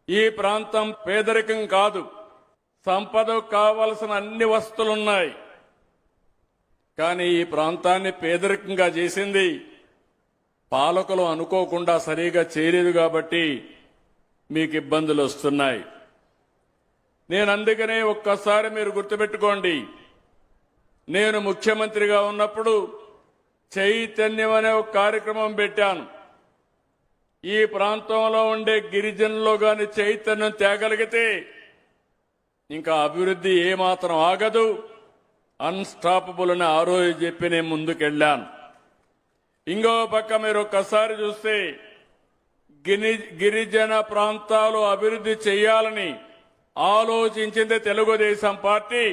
ఈ ప్రాంతం పేదరికం కాదు, సంపదకు కావలసిన అన్ని వస్తువులున్నాయి. కానీ ఈ ప్రాంతాన్ని పేదరికంగా చేసింది పాలకులు అనుకోకుండా సరిగా చేయలేదు కాబట్టి మీకు ఇబ్బందులు వస్తున్నాయి. నేను అందుకనే ఒక్కసారి మీరు గుర్తుపెట్టుకోండి, నేను ముఖ్యమంత్రిగా ఉన్నప్పుడు చైతన్యం అనే ఒక కార్యక్రమం పెట్టాను. ఈ ప్రాంతంలో ఉండే గిరిజనుల్లో గాని చైతన్యం తేగలిగితే ఇంకా అభివృద్ధి ఏమాత్రం ఆగదు, అన్స్టాపబుల్ అని ఆ రోజు చెప్పి నేను ముందుకెళ్లాను. ఇంకో పక్క మీరు ఒక్కసారి చూస్తే గిరిజన ప్రాంతాలు అభివృద్ధి చేయాలని ఆలోచించింది తెలుగుదేశం పార్టీ,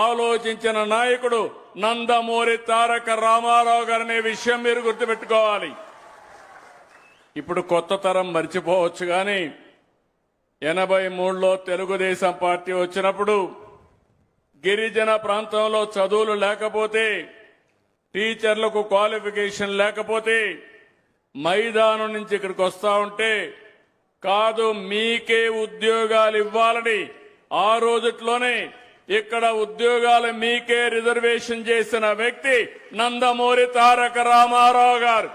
ఆలోచించిన నాయకుడు నందమూరి తారక రామారావు గారనే విషయం మీరు గుర్తుపెట్టుకోవాలి. ఇప్పుడు కొత్త తరం మర్చిపోవచ్చు కానీ 83లో తెలుగుదేశం పార్టీ వచ్చినప్పుడు గిరిజన ప్రాంతంలో చదువులు లేకపోతే, టీచర్లకు క్వాలిఫికేషన్ లేకపోతే మైదానం నుంచి ఇక్కడికి వస్తా ఉంటే కాదు మీకే ఉద్యోగాలు ఇవ్వాలని ఆ రోజుట్లోనే ఇక్కడ ఉద్యోగాలు మీకే రిజర్వేషన్ చేసిన వ్యక్తి నందమూరి తారక రామారావు గారు.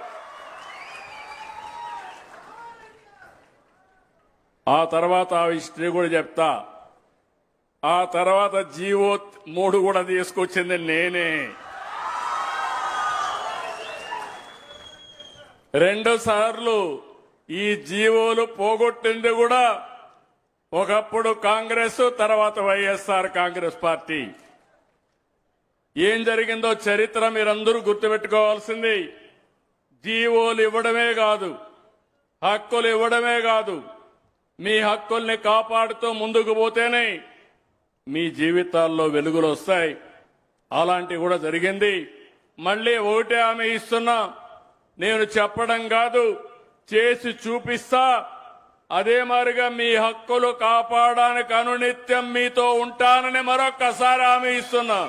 ఆ తర్వాత ఆ హిస్టరీ కూడా చెప్తా. ఆ తర్వాత జీవో 3 కూడా తీసుకొచ్చింది నేనే. 2 సార్లు ఈ జీవోలు పోగొట్టింది కూడా ఒకప్పుడు కాంగ్రెస్, తర్వాత వైఎస్ఆర్ కాంగ్రెస్ పార్టీ. ఏం జరిగిందో చరిత్ర మీరందరూ గుర్తుపెట్టుకోవాల్సింది. జీవోలు ఇవ్వడమే కాదు, హక్కులు ఇవ్వడమే కాదు, మీ హక్కుల్ని కాపాడుతూ ముందుకు పోతేనే మీ జీవితాల్లో వెలుగులు వస్తాయి. అలాంటివి కూడా జరిగింది. మళ్ళీ ఒకటే హామీ ఇస్తున్నా, నేను చెప్పడం కాదు చేసి చూపిస్తా. అదే మాదిరిగా మీ హక్కులు కాపాడడానికి అనునిత్యం మీతో ఉంటానని మరొక్కసారి హామీ ఇస్తున్నా.